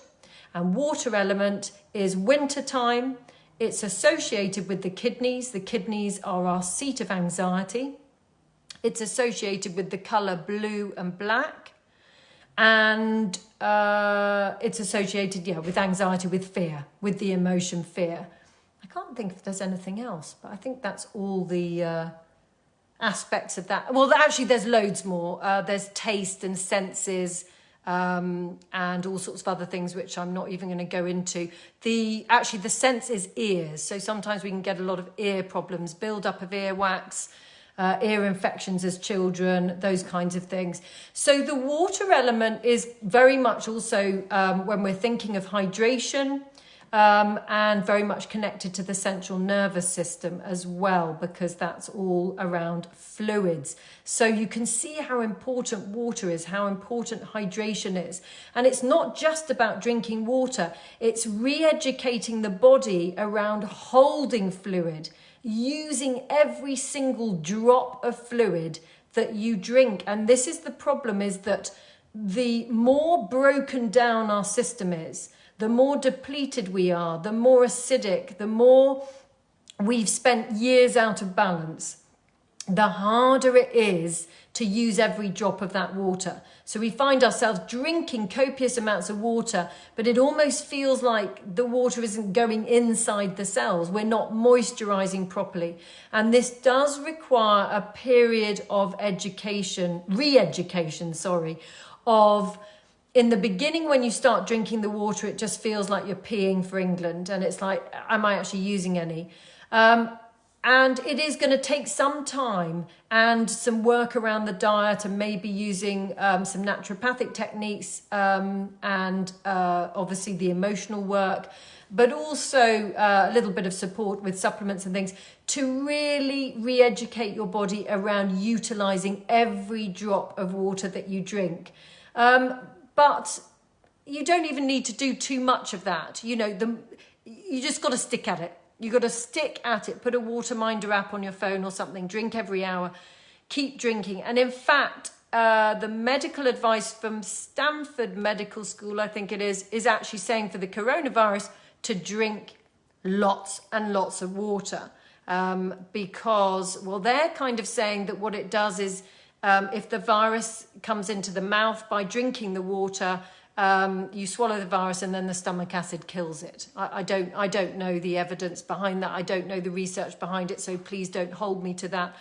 S1: And water element is winter time. It's associated with the kidneys. The kidneys are our seat of anxiety. It's associated with the colour blue and black. And it's associated, with anxiety, with fear, with the emotion fear. I can't think if there's anything else, but I think that's all the aspects of that. Well, actually, there's loads more. There's taste and senses, and all sorts of other things which I'm not even going to go into. The sense is ears. So sometimes we can get a lot of ear problems, build up of earwax, ear infections as children, those kinds of things. So the water element is very much also when we're thinking of hydration, and very much connected to the central nervous system as well, because that's all around fluids. So you can see how important water is, how important hydration is. And it's not just about drinking water, it's re-educating the body around holding fluid, using every single drop of fluid that you drink. And this is the problem, is that the more broken down our system is, the more depleted we are, the more acidic, the more we've spent years out of balance, the harder it is to use every drop of that water. So we find ourselves drinking copious amounts of water, but it almost feels like the water isn't going inside the cells. We're not moisturizing properly. And this does require a period of re-education, of... In the beginning, when you start drinking the water, it just feels like you're peeing for England. And it's like, am I actually using any? And it is going to take some time and some work around the diet, and maybe using some naturopathic techniques, and obviously the emotional work, but also a little bit of support with supplements and things to really re-educate your body around utilizing every drop of water that you drink. But you don't even need to do too much of that. You just got to stick at it. You got to stick at it. Put a water minder app on your phone or something. Drink every hour. Keep drinking. And in fact, the medical advice from Stanford Medical School, I think it is actually saying for the coronavirus to drink lots and lots of water. Because, they're kind of saying that what it does is, if the virus comes into the mouth by drinking the water, you swallow the virus and then the stomach acid kills it. I don't know the evidence behind that. I don't know the research behind it. So please don't hold me to that.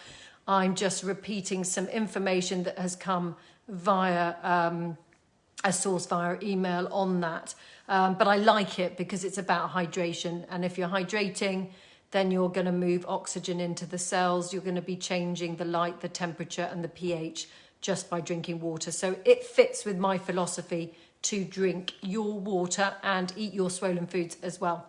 S1: I'm just repeating some information that has come via a source via email on that. But I like it because it's about hydration. And if you're hydrating, then you're going to move oxygen into the cells. You're going to be changing the light, the temperature and the pH just by drinking water. So it fits with my philosophy to drink your water and eat your swollen foods as well.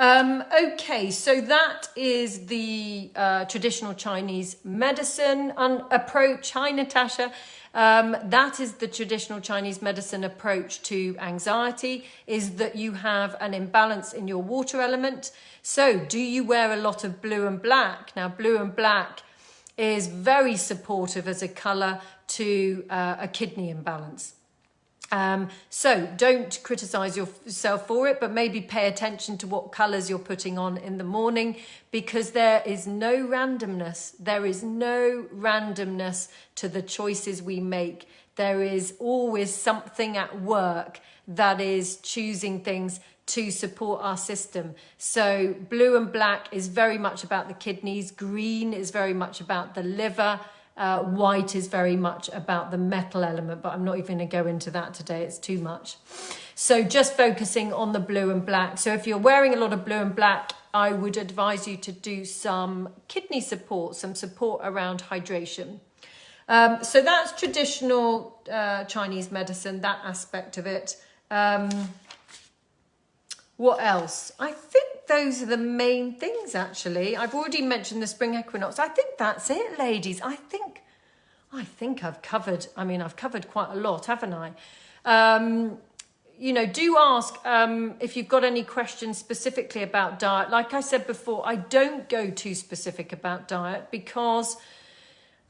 S1: Okay, so that is the traditional Chinese medicine approach. Hi, Natasha. That is the traditional Chinese medicine approach to anxiety, is that you have an imbalance in your water element. So do you wear a lot of blue and black? Now, blue and black is very supportive as a colour to a kidney imbalance. So don't criticize yourself for it, but maybe pay attention to what colors you're putting on in the morning, because there is no randomness. There is no randomness to the choices we make. There is always something at work that is choosing things to support our system. So blue and black is very much about the kidneys. Green is very much about the liver. White is very much about the metal element, but I'm not even going to go into that today. It's too much. So just focusing on the blue and black. So if you're wearing a lot of blue and black, I would advise you to do some kidney support, some support around hydration. So that's traditional Chinese medicine, that aspect of it. What else? I think those are the main things, actually. I've already mentioned the spring equinox. I think that's it, ladies. I think I've covered, I've covered quite a lot, haven't I? Do ask if you've got any questions specifically about diet. Like I said before, I don't go too specific about diet because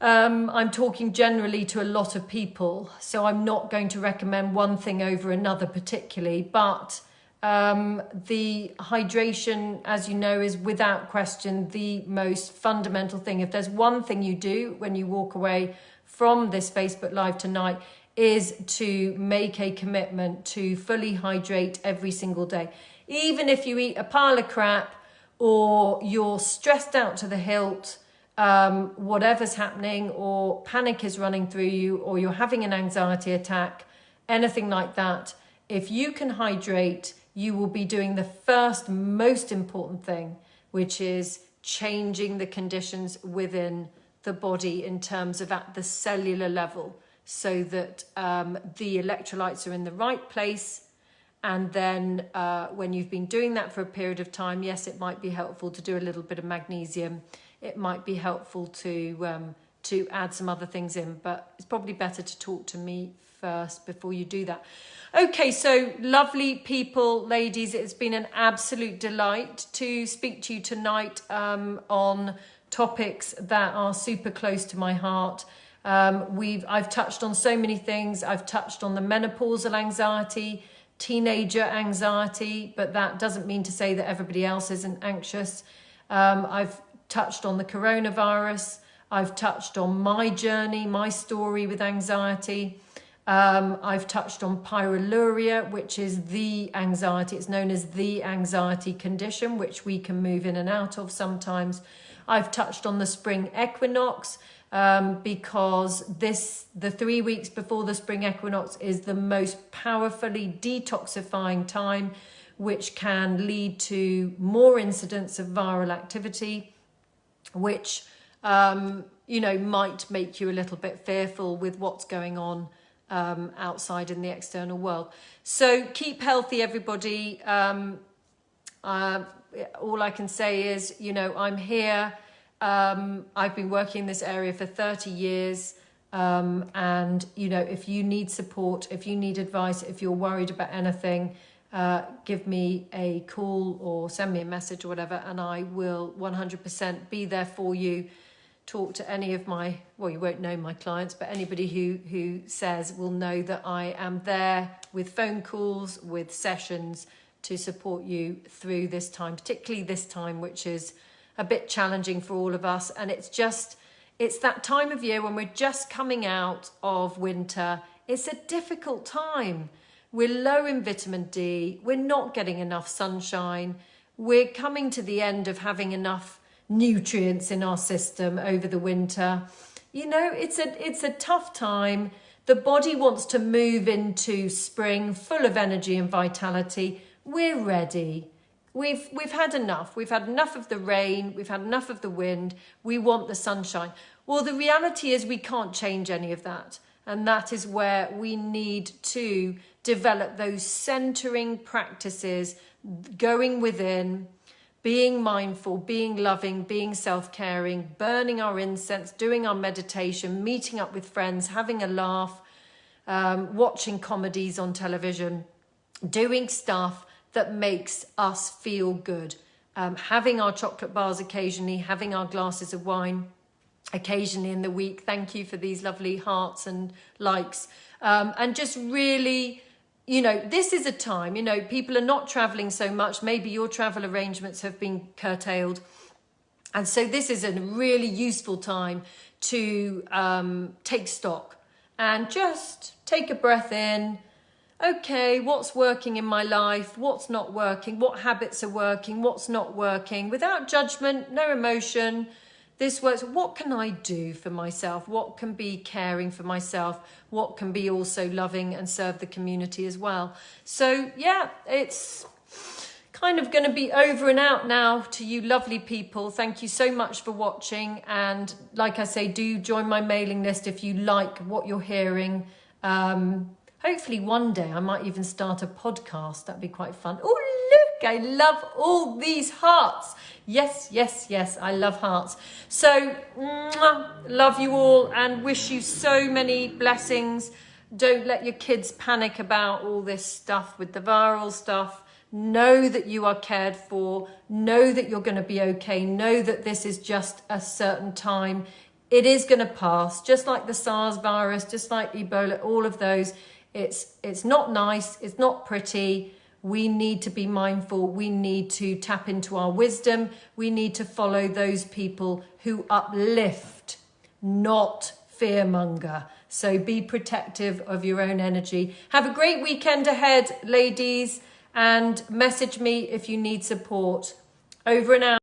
S1: I'm talking generally to a lot of people. So I'm not going to recommend one thing over another particularly. But the hydration, as you know, is without question the most fundamental thing. If there's one thing you do when you walk away from this Facebook Live tonight, is to make a commitment to fully hydrate every single day. Even if you eat a pile of crap or you're stressed out to the hilt, whatever's happening, or panic is running through you, or you're having an anxiety attack, anything like that, if you can hydrate, you will be doing the first most important thing, which is changing the conditions within the body in terms of at the cellular level, so that the electrolytes are in the right place. And then when you've been doing that for a period of time, yes, it might be helpful to do a little bit of magnesium. It might be helpful to add some other things in, but it's probably better to talk to me first before you do that. Okay, so lovely people, ladies, it's been an absolute delight to speak to you tonight on topics that are super close to my heart. I've touched on so many things. I've touched on the menopausal anxiety, teenager anxiety, but that doesn't mean to say that everybody else isn't anxious. I've touched on the coronavirus. I've touched on my journey, my story with anxiety. I've touched on pyroluria, which is the anxiety. It's known as the anxiety condition, which we can move in and out of sometimes. I've touched on the spring equinox, because the 3 weeks before the spring equinox is the most powerfully detoxifying time, which can lead to more incidents of viral activity, which might make you a little bit fearful with what's going on outside in the external world. So keep healthy, everybody. All I can say is, I'm here. I've been working in this area for 30 years. And, if you need support, if you need advice, if you're worried about anything, give me a call or send me a message or whatever, and I will 100% be there for you. Talk to any of you won't know my clients, but anybody who says will know that I am there with phone calls, with sessions to support you through this time, particularly this time, which is a bit challenging for all of us. And it's that time of year when we're just coming out of winter. It's a difficult time. We're low in vitamin D. We're not getting enough sunshine. We're coming to the end of having enough nutrients in our system over the winter. It's a tough time. The body wants to move into spring full of energy and vitality. We're ready. We've had enough. We've had enough of the rain. We've had enough of the wind. We want the sunshine. Well, the reality is we can't change any of that. And that is where we need to develop those centering practices, going within, being mindful, being loving, being self-caring, burning our incense, doing our meditation, meeting up with friends, having a laugh, watching comedies on television, doing stuff that makes us feel good, having our chocolate bars occasionally, having our glasses of wine occasionally in the week. Thank you for these lovely hearts and likes. And just really, this is a time, people are not traveling so much. Maybe your travel arrangements have been curtailed. And so this is a really useful time to take stock and just take a breath in. Okay, what's working in my life? What's not working? What habits are working? What's not working? Without judgment, no emotion. This works. What can I do for myself? What can be caring for myself? What can be also loving and serve the community as well? So yeah, it's kind of going to be over and out now to you lovely people. Thank you so much for watching. And like I say, do join my mailing list if you like what you're hearing. Hopefully one day I might even start a podcast. That'd be quite fun. Oh, look, I love all these hearts. Yes, yes, yes, I love hearts. So, love you all and wish you so many blessings. Don't let your kids panic about all this stuff with the viral stuff. Know that you are cared for. Know that you're going to be okay. Know that this is just a certain time. It is going to pass, just like the SARS virus, just like Ebola, all of those. It's not nice. It's not pretty. We need to be mindful. We need to tap into our wisdom. We need to follow those people who uplift, not fearmonger. So be protective of your own energy. Have a great weekend ahead, ladies, and message me if you need support. Over and out.